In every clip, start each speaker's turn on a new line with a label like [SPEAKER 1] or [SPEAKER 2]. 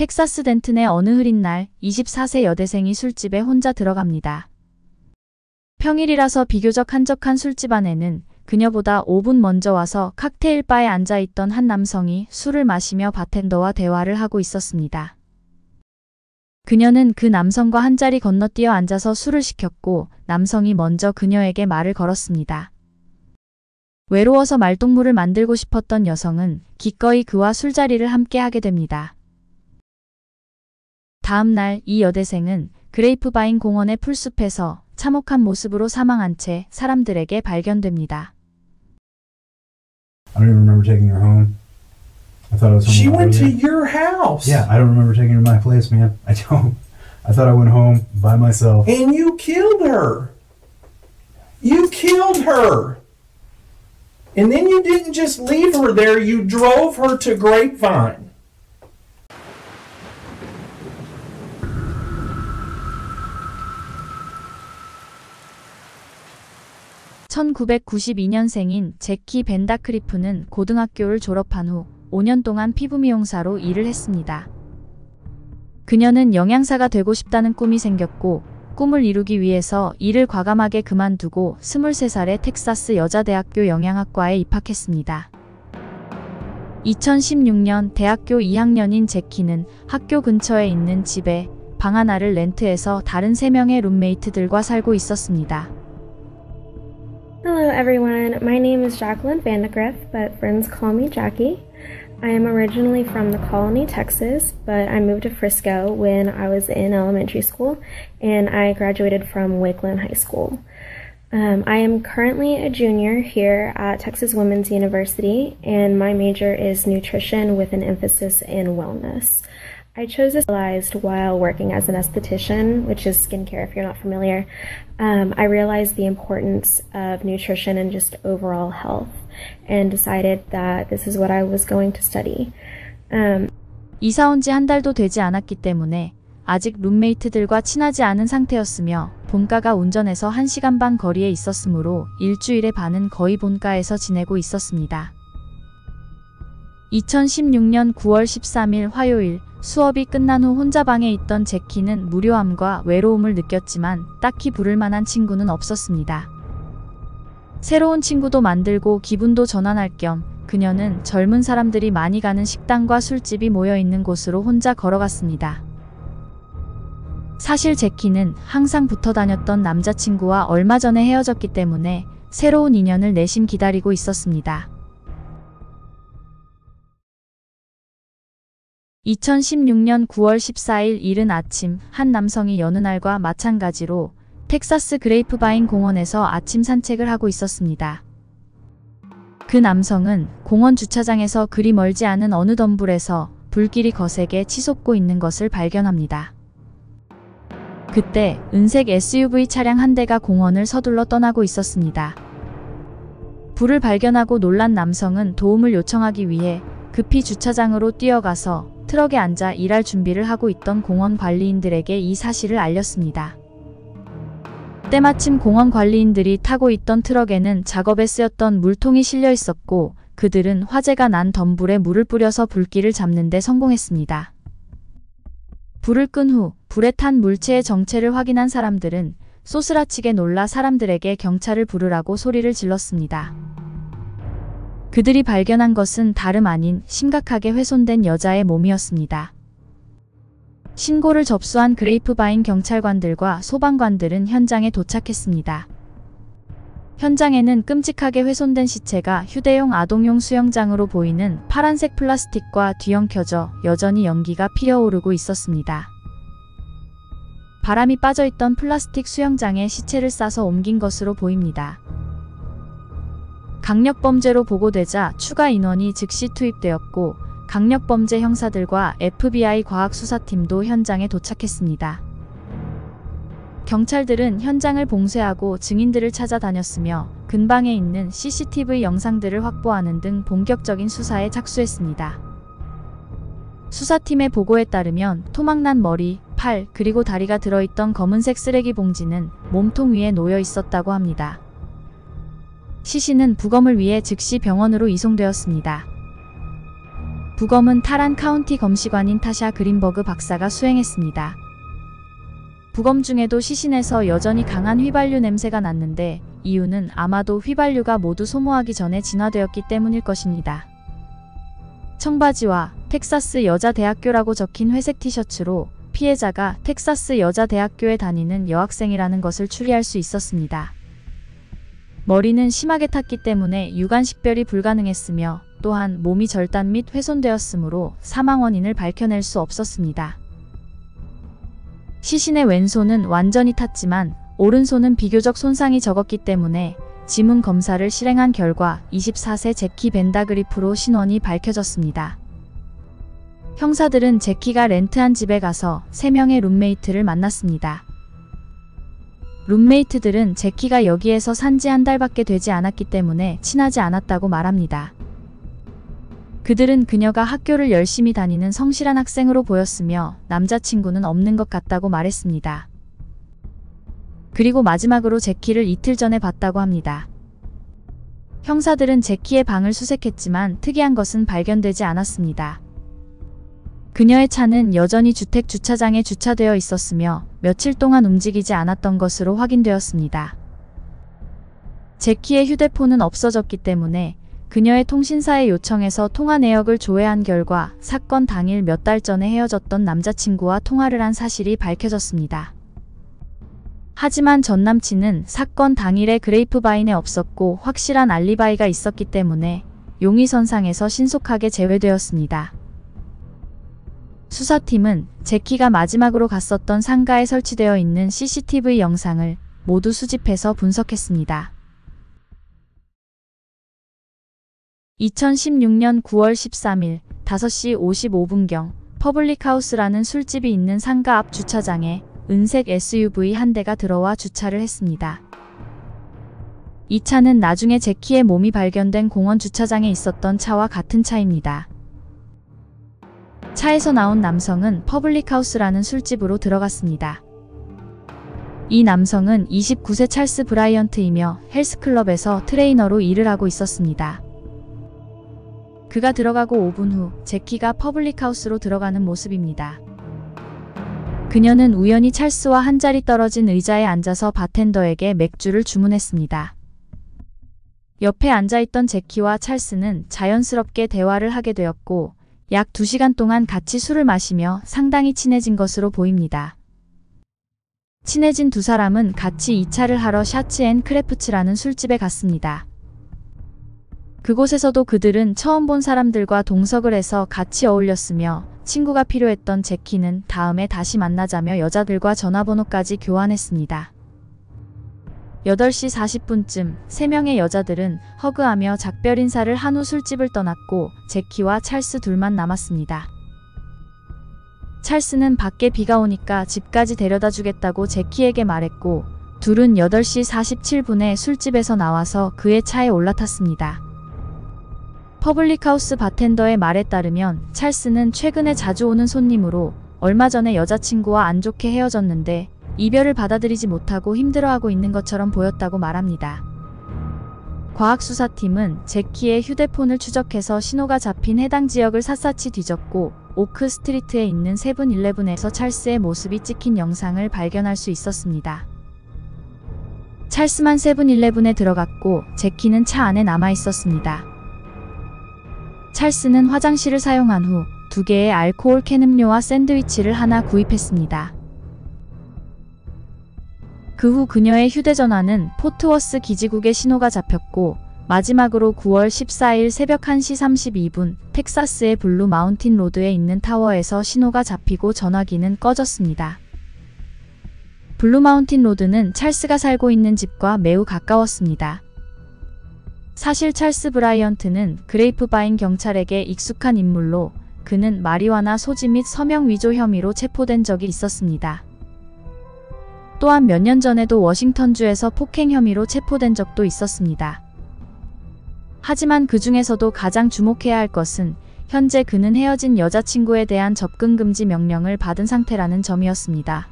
[SPEAKER 1] 텍사스 덴튼의 어느 흐린 날 24세 여대생이 술집에 혼자 들어갑니다. 평일이라서 비교적 한적한 술집 안에는 그녀보다 5분 먼저 와서 칵테일 바에 앉아있던 한 남성이 술을 마시며 바텐더와 대화를 하고 있었습니다. 그녀는 그 남성과 한 자리 건너뛰어 앉아서 술을 시켰고 남성이 먼저 그녀에게 말을 걸었습니다. 외로워서 말동무를 만들고 싶었던 여성은 기꺼이 그와 술자리를 함께 하게 됩니다. 다음 날 이 여대생은 그레이프바인 공원의 풀숲에서 참혹한 모습으로 사망한 채 사람들에게 발견됩니다.
[SPEAKER 2] I don't even remember taking her home. I thought I was home.
[SPEAKER 3] She went to your house.
[SPEAKER 2] Yeah, I don't remember taking her to my place, man. I don't. I thought I went home by myself.
[SPEAKER 3] And you killed her. You killed her. And then you didn't just leave her there, you drove her to Grapevine.
[SPEAKER 1] (1992년생인) 제키 벤다크리프는 고등학교를 졸업한 후 5년 동안 피부 미용사로 일을 했습니다. 그녀는 영양사가 되고 싶다는 꿈이 생겼고 꿈을 이루기 위해서 일을 과감하게 그만두고 23살에 텍사스 여자대학교 영양학과에 입학했습니다. 2016년 대학교 2학년인 제키는 학교 근처에 있는 집에 방 하나를 렌트해서 다른 3명의 룸메이트들과 살고 있었습니다.
[SPEAKER 4] Hello everyone, my name is Jacqueline Vandegrift, but friends call me Jackie. I am originally from the Colony, Texas, but I moved to Frisco when I was in elementary school, and I graduated from Wakeland High School. I am currently a junior here at Texas Women's University, and my major is nutrition with an emphasis in wellness. I chose this while working as an esthetician, which is skincare if you're not familiar. I realized the importance of nutrition and just overall health and decided that this is what I was going to study.
[SPEAKER 1] 이사 온 지 한 달도 되지 않았기 때문에 아직 룸메이트들과 친하지 않은 상태였으며 본가가 운전해서 1시간 반 거리에 있었으므로 일주일의 반은 거의 본가에서 지내고 있었습니다. 2016년 9월 13일 화요일 수업이 끝난 후 혼자 방에 있던 제키는 무료함과 외로움을 느꼈지만 딱히 부를 만한 친구는 없었습니다. 새로운 친구도 만들고 기분도 전환할 겸 그녀는 젊은 사람들이 많이 가는 식당과 술집이 모여있는 곳으로 혼자 걸어갔습니다. 사실 제키는 항상 붙어 다녔던 남자친구와 얼마 전에 헤어졌기 때문에 새로운 인연을 내심 기다리고 있었습니다. 2016년 9월 14일 이른 아침 한 남성이 여느 날과 마찬가지로 텍사스 그레이프바인 공원에서 아침 산책을 하고 있었습니다. 그 남성은 공원 주차장에서 그리 멀지 않은 어느 덤불에서 불길이 거세게 치솟고 있는 것을 발견합니다. 그때 은색 SUV 차량 한 대가 공원을 서둘러 떠나고 있었습니다. 불을 발견하고 놀란 남성은 도움을 요청하기 위해 급히 주차장으로 뛰어가서 트럭에 앉아 일할 준비를 하고 있던 공원 관리인들에게 이 사실을 알렸습니다. 때마침 공원 관리인들이 타고 있던 트럭에는 작업에 쓰였던 물통이 실려 있었고 그들은 화재가 난 덤불에 물을 뿌려서 불길을 잡는 데 성공했습니다. 불을 끈 후 불에 탄 물체의 정체를 확인한 사람들은 소스라치게 놀라 사람들에게 경찰을 부르라고 소리를 질렀습니다. 그들이 발견한 것은 다름 아닌 심각하게 훼손된 여자의 몸이었습니다. 신고를 접수한 그레이프바인 경찰관들과 소방관들은 현장에 도착했습니다. 현장에는 끔찍하게 훼손된 시체가 휴대용 아동용 수영장으로 보이는 파란색 플라스틱과 뒤엉켜져 여전히 연기가 피어오르고 있었습니다. 바람이 빠져있던 플라스틱 수영장에 시체를 싸서 옮긴 것으로 보입니다. 강력범죄로 보고되자 추가 인원이 즉시 투입되었고 강력범죄 형사들과 FBI 과학수사팀도 현장에 도착했습니다. 경찰들은 현장을 봉쇄하고 증인들을 찾아다녔으며 근방에 있는 CCTV 영상들을 확보하는 등 본격적인 수사에 착수했습니다. 수사팀의 보고에 따르면 토막난 머리, 팔, 그리고 다리가 들어있던 검은색 쓰레기 봉지는 몸통 위에 놓여 있었다고 합니다. 시신은 부검을 위해 즉시 병원으로 이송되었습니다. 부검은 타란 카운티 검시관인 타샤 그린버그 박사가 수행했습니다. 부검 중에도 시신에서 여전히 강한 휘발유 냄새가 났는데 이유는 아마도 휘발유가 모두 소모하기 전에 진화되었기 때문일 것입니다. 청바지와 텍사스 여자대학교라고 적힌 회색 티셔츠로 피해자가 텍사스 여자대학교에 다니는 여학생이라는 것을 추리할 수 있었습니다. 머리는 심하게 탔기 때문에 유관 식별이 불가능했으며 또한 몸이 절단 및 훼손되었으므로 사망 원인을 밝혀낼 수 없었습니다. 시신의 왼손은 완전히 탔지만 오른손은 비교적 손상이 적었기 때문에 지문 검사를 실행한 결과 24세 제키 벤다그리프로 신원이 밝혀졌습니다. 형사들은 제키가 렌트한 집에 가서 3명의 룸메이트를 만났습니다. 룸메이트들은 제키가 여기에서 산지 한 달밖에 되지 않았기 때문에 친하지 않았다고 말합니다. 그들은 그녀가 학교를 열심히 다니는 성실한 학생으로 보였으며 남자친구는 없는 것 같다고 말했습니다. 그리고 마지막으로 제키를 이틀 전에 봤다고 합니다. 형사들은 제키의 방을 수색했지만 특이한 것은 발견되지 않았습니다. 그녀의 차는 여전히 주택 주차장에 주차되어 있었으며 며칠 동안 움직이지 않았던 것으로 확인되었습니다. 제키의 휴대폰은 없어졌기 때문에 그녀의 통신사에 요청해서 통화 내역을 조회한 결과 사건 당일 몇 달 전에 헤어졌던 남자친구와 통화를 한 사실이 밝혀졌습니다. 하지만 전 남친은 사건 당일에 그레이프바인에 없었고 확실한 알리바이가 있었기 때문에 용의선상에서 신속하게 제외되었습니다. 수사팀은 제키가 마지막으로 갔었던 상가에 설치되어 있는 CCTV 영상을 모두 수집해서 분석했습니다. 2016년 9월 13일 5시 55분경 퍼블릭하우스라는 술집이 있는 상가 앞 주차장에 은색 SUV 한 대가 들어와 주차를 했습니다. 이 차는 나중에 제키의 몸이 발견된 공원 주차장에 있었던 차와 같은 차입니다. 차에서 나온 남성은 퍼블릭하우스라는 술집으로 들어갔습니다. 이 남성은 29세 찰스 브라이언트이며 헬스클럽에서 트레이너로 일을 하고 있었습니다. 그가 들어가고 5분 후 제키가 퍼블릭하우스로 들어가는 모습입니다. 그녀는 우연히 찰스와 한 자리 떨어진 의자에 앉아서 바텐더에게 맥주를 주문했습니다. 옆에 앉아있던 제키와 찰스는 자연스럽게 대화를 하게 되었고 약 2시간 동안 같이 술을 마시며 상당히 친해진 것으로 보입니다. 친해진 두 사람은 같이 2차를 하러 샤츠 앤 크래프츠라는 술집에 갔습니다. 그곳에서도 그들은 처음 본 사람들과 동석을 해서 같이 어울렸으며 친구가 필요했던 제키는 다음에 다시 만나자며 여자들과 전화번호까지 교환했습니다. 8시 40분쯤 3명의 여자들은 허그하며 작별 인사를 한 후 술집을 떠났고 제키와 찰스 둘만 남았습니다. 찰스는 밖에 비가 오니까 집까지 데려다 주겠다고 제키에게 말했고 둘은 8시 47분에 술집에서 나와서 그의 차에 올라탔습니다. 퍼블릭하우스 바텐더의 말에 따르면 찰스는 최근에 자주 오는 손님으로 얼마 전에 여자친구와 안 좋게 헤어졌는데 이별을 받아들이지 못하고 힘들어하고 있는 것처럼 보였다고 말합니다. 과학수사팀은 제키의 휴대폰을 추적해서 신호가 잡힌 해당 지역을 샅샅이 뒤졌고 오크 스트리트에 있는 세븐일레븐에서 찰스의 모습이 찍힌 영상을 발견할 수 있었습니다. 찰스만 세븐일레븐에 들어갔고 제키는 차 안에 남아 있었습니다. 찰스는 화장실을 사용한 후 2개의 알코올 캔 음료와 샌드위치를 하나 구입했습니다. 그 후 그녀의 휴대전화는 포트워스 기지국의 신호가 잡혔고 마지막으로 9월 14일 새벽 1시 32분 텍사스의 블루 마운틴 로드에 있는 타워에서 신호가 잡히고 전화기는 꺼졌습니다. 블루 마운틴 로드는 찰스가 살고 있는 집과 매우 가까웠습니다. 사실 찰스 브라이언트는 그레이프바인 경찰에게 익숙한 인물로 그는 마리화나 소지 및 서명 위조 혐의로 체포된 적이 있었습니다. 또한 몇 년 전에도 워싱턴주에서 폭행 혐의로 체포된 적도 있었습니다. 하지만 그 중에서도 가장 주목해야 할 것은 현재 그는 헤어진 여자친구에 대한 접근 금지 명령을 받은 상태라는 점이었습니다.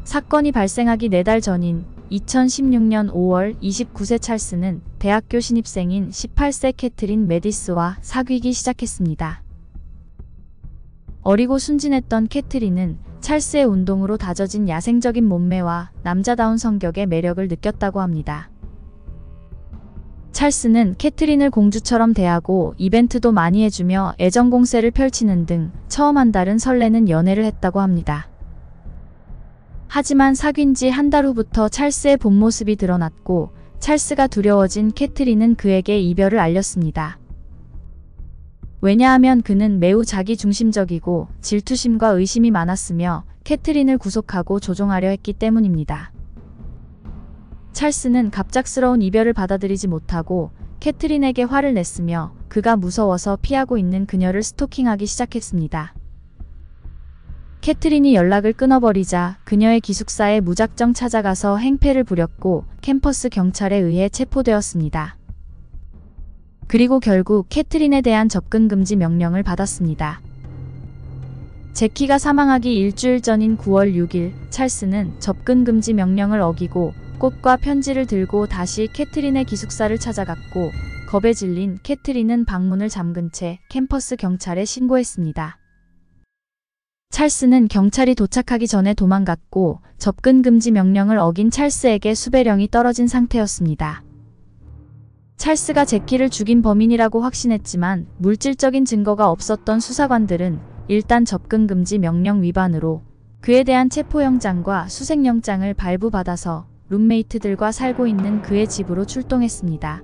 [SPEAKER 1] 사건이 발생하기 4달 전인 2016년 5월 29세 찰스는 대학교 신입생인 18세 캐트린 메디스와 사귀기 시작했습니다. 어리고 순진했던 캐트린은 찰스의 운동으로 다져진 야생적인 몸매와 남자다운 성격의 매력을 느꼈다고 합니다. 찰스는 캐트린을 공주처럼 대하고 이벤트도 많이 해주며 애정 공세를 펼치는 등 처음 한 달은 설레는 연애를 했다고 합니다. 하지만 사귄 지 한 달 후부터 찰스의 본 모습이 드러났고 찰스가 두려워진 캐트린은 그에게 이별을 알렸습니다. 왜냐하면 그는 매우 자기중심적이고 질투심과 의심이 많았으며 캐트린을 구속하고 조종하려 했기 때문입니다. 찰스는 갑작스러운 이별을 받아들이지 못하고 캐트린에게 화를 냈으며 그가 무서워서 피하고 있는 그녀를 스토킹하기 시작했습니다. 캐트린이 연락을 끊어버리자 그녀의 기숙사에 무작정 찾아가서 행패를 부렸고 캠퍼스 경찰에 의해 체포되었습니다. 그리고 결국 캐트린에 대한 접근 금지 명령을 받았습니다. 제키가 사망하기 일주일 전인 9월 6일 찰스는 접근 금지 명령을 어기고 꽃과 편지를 들고 다시 캐트린의 기숙사를 찾아갔고 겁에 질린 캐트린은 방문을 잠근 채 캠퍼스 경찰에 신고했습니다. 찰스는 경찰이 도착하기 전에 도망갔고 접근 금지 명령을 어긴 찰스에게 수배령이 떨어진 상태였습니다. 찰스가 제키를 죽인 범인이라고 확신했지만 물질적인 증거가 없었던 수사관들은 일단 접근 금지 명령 위반으로 그에 대한 체포영장과 수색영장을 발부받아서 룸메이트들과 살고 있는 그의 집으로 출동했습니다.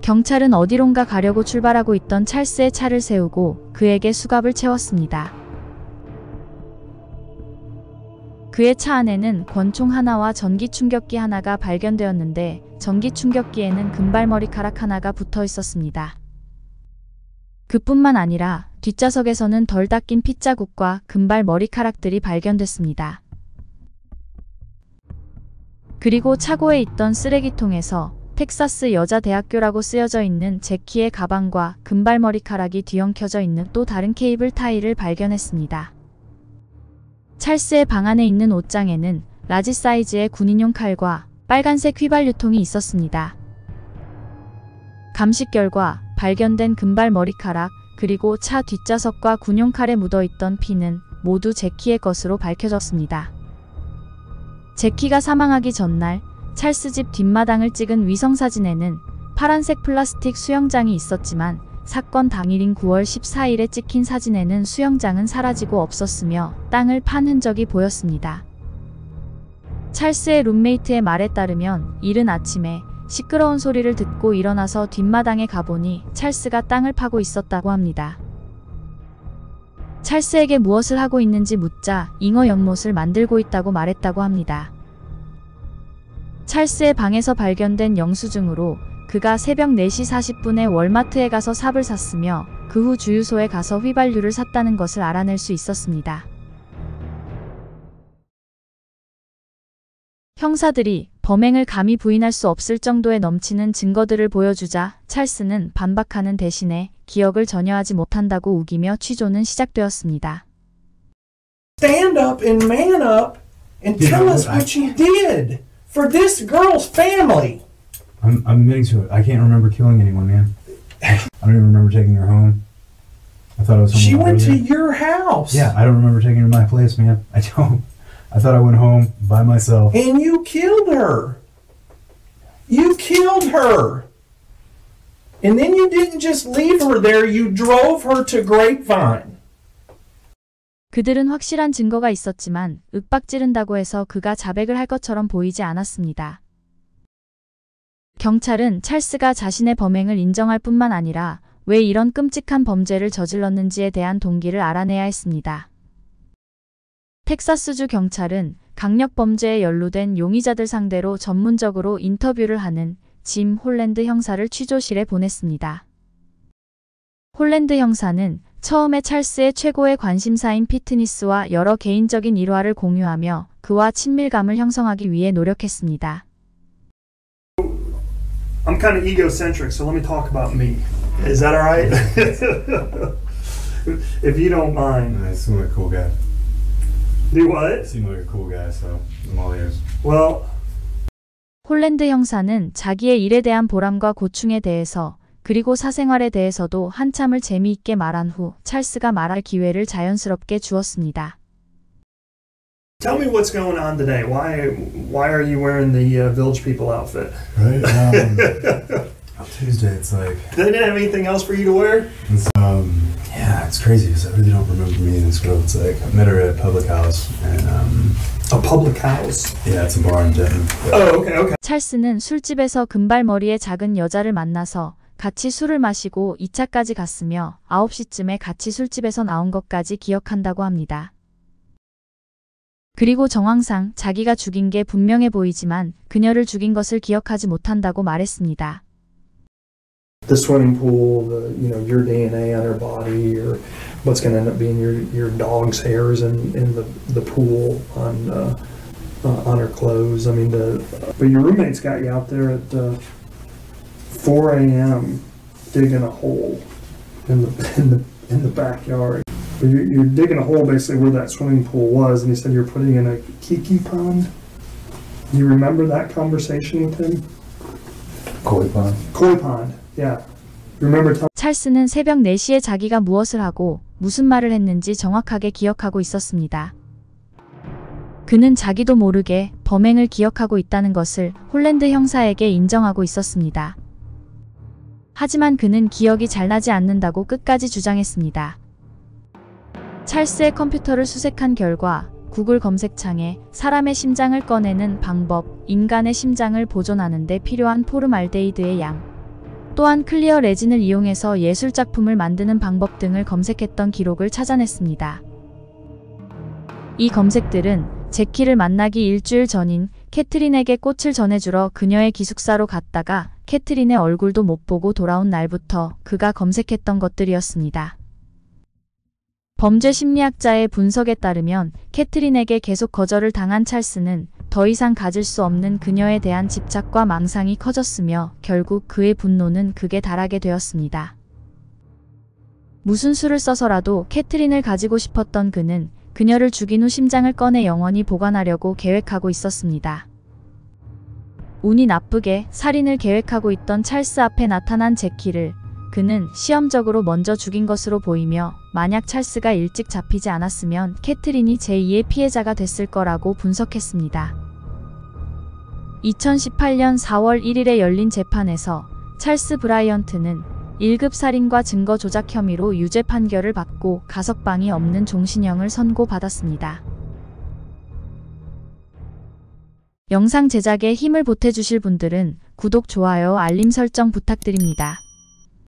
[SPEAKER 1] 경찰은 어디론가 가려고 출발하고 있던 찰스의 차를 세우고 그에게 수갑을 채웠습니다. 그의 차 안에는 권총 하나와 전기 충격기 하나가 발견되었는데 전기 충격기에는 금발 머리카락 하나가 붙어 있었습니다. 그뿐만 아니라 뒷좌석에서는 덜 닦인 핏자국과 금발 머리카락들이 발견됐습니다. 그리고 차고에 있던 쓰레기통에서 텍사스 여자대학교라고 쓰여져 있는 제키의 가방과 금발 머리카락이 뒤엉켜져 있는 또 다른 케이블 타이를 발견했습니다. 찰스의 방 안에 있는 옷장에는 라지 사이즈의 군인용 칼과 빨간색 휘발유통이 있었습니다. 감식 결과 발견된 금발 머리카락 그리고 차 뒷좌석과 군용 칼에 묻어있던 피는 모두 제키의 것으로 밝혀졌습니다. 제키가 사망하기 전날 찰스 집 뒷마당을 찍은 위성사진에는 파란색 플라스틱 수영장이 있었지만 사건 당일인 9월 14일에 찍힌 사진에는 수영장은 사라지고 없었으며 땅을 판 흔적이 보였습니다. 찰스의 룸메이트의 말에 따르면 이른 아침에 시끄러운 소리를 듣고 일어나서 뒷마당에 가보니 찰스가 땅을 파고 있었다고 합니다. 찰스에게 무엇을 하고 있는지 묻자 잉어 연못을 만들고 있다고 말했다고 합니다. 찰스의 방에서 발견된 영수증으로 그가 새벽 4시 40분에 월마트에 가서 삽을 샀으며 그 후 주유소에 가서 휘발유를 샀다는 것을 알아낼 수 있었습니다. 형사들이 범행을 감히 부인할 수 없을 정도의 넘치는 증거들을 보여주자 찰스는 반박하는 대신에 기억을 전혀 하지 못한다고 우기며 취조는 시작되었습니다.
[SPEAKER 3] Stand up and man up and tell us what you did for this girl's family.
[SPEAKER 2] I'm admitting to it. I can't remember killing anyone, man. I don't even remember taking her home. I thought it was
[SPEAKER 3] She
[SPEAKER 2] someone
[SPEAKER 3] went to
[SPEAKER 2] earlier.
[SPEAKER 3] your house.
[SPEAKER 2] Yeah, I don't remember taking her to my place, man. I don't. I thought I went home by myself.
[SPEAKER 3] And you killed her. You killed her. And then you didn't just leave her there, you drove her to Grapevine.
[SPEAKER 1] 그들은 확실한 증거가 있었지만 윽박지른다고 해서 그가 자백을 할 것처럼 보이지 않았습니다. 경찰은 찰스가 자신의 범행을 인정할 뿐만 아니라 왜 이런 끔찍한 범죄를 저질렀는지에 대한 동기를 알아내야 했습니다. 텍사스주 경찰은 강력범죄에 연루된 용의자들 상대로 전문적으로 인터뷰를 하는 짐 홀랜드 형사를 취조실에 보냈습니다. 홀랜드 형사는 처음에 찰스의 최고의 관심사인 피트니스와 여러 개인적인 일화를 공유하며 그와 친밀감을 형성하기 위해 노력했습니다.
[SPEAKER 5] I'm kind of egocentric, so let me talk about me. Is that all right? If you don't mind.
[SPEAKER 2] I seem like a cool guy.
[SPEAKER 5] Do what?
[SPEAKER 2] You seem like a cool guy, so I'm all ears.
[SPEAKER 5] Well,
[SPEAKER 1] 홀랜드 형사는 자기의 일에 대한 보람과 고충에 대해서 그리고 사생활에 대해서도 한참을 재미있게 말한 후 찰스가 말할 기회를 자연스럽게 주었습니다.
[SPEAKER 5] Tell me what's going on today. Why are you wearing the Village People outfit?
[SPEAKER 2] Right? Tuesday, it's like...
[SPEAKER 5] They didn't have anything else for you to wear?
[SPEAKER 2] It's, yeah, it's crazy because I really don't remember meeting this girl. It's like, I met her at a public house, and,
[SPEAKER 5] A public house?
[SPEAKER 2] yeah, it's a bar in Denton.
[SPEAKER 5] Oh, okay.
[SPEAKER 1] 찰스는 술집에서 금발머리의 작은 여자를 만나서 같이 술을 마시고 2차까지 갔으며 9시쯤에 같이 술집에서 나온 것까지 기억한다고 합니다. 그리고 정황상 자기가 죽인 게 분명해 보이지만 그녀를 죽인 것을 기억하지 못한다고 말했습니다.
[SPEAKER 5] The swimming pool, your DNA on her body, or what's going to end up being your dog's hairs in the pool on her clothes. I mean, but your roommates got you out there at 4 a.m. digging a hole in the backyard. But you're digging a hole basically where that swimming pool was, and he said you're putting in a kiki pond. Do you remember that conversation with him?
[SPEAKER 2] Koi pond.
[SPEAKER 5] Koi pond, yeah. You remember telling
[SPEAKER 1] 찰스는 새벽 4시에 자기가 무엇을 하고 무슨 말을 했는지 정확하게 기억하고 있었습니다. 그는 자기도 모르게 범행을 기억하고 있다는 것을 홀랜드 형사에게 인정하고 있었습니다. 하지만 그는 기억이 잘 나지 않는다고 끝까지 주장했습니다. 찰스의 컴퓨터를 수색한 결과 구글 검색창에 사람의 심장을 꺼내는 방법, 인간의 심장을 보존하는 데 필요한 포름알데히드의 양, 또한 클리어 레진을 이용해서 예술작품을 만드는 방법 등을 검색했던 기록을 찾아냈습니다. 이 검색들은 제키를 만나기 일주일 전인 캐트린에게 꽃을 전해주러 그녀의 기숙사로 갔다가 캐트린의 얼굴도 못 보고 돌아온 날부터 그가 검색했던 것들이었습니다. 범죄 심리학자의 분석에 따르면 캐트린에게 계속 거절을 당한 찰스는 더 이상 가질 수 없는 그녀에 대한 집착과 망상이 커졌으며 결국 그의 분노는 극에 달하게 되었습니다. 무슨 수를 써서라도 캐트린을 가지고 싶었던 그는 그녀를 죽인 후 심장을 꺼내 영원히 보관하려고 계획하고 있었습니다. 운이 나쁘게 살인을 계획하고 있던 찰스 앞에 나타난 제키를 그는 시험적으로 먼저 죽인 것으로 보이며 만약 찰스가 일찍 잡히지 않았으면 캐트린이 제2의 피해자가 됐을 거라고 분석했습니다. 2018년 4월 1일에 열린 재판에서 찰스 브라이언트는 1급 살인과 증거 조작 혐의로 유죄 판결을 받고 가석방이 없는 종신형을 선고받았습니다. 영상 제작에 힘을 보태주실 분들은 구독, 좋아요, 알림 설정 부탁드립니다.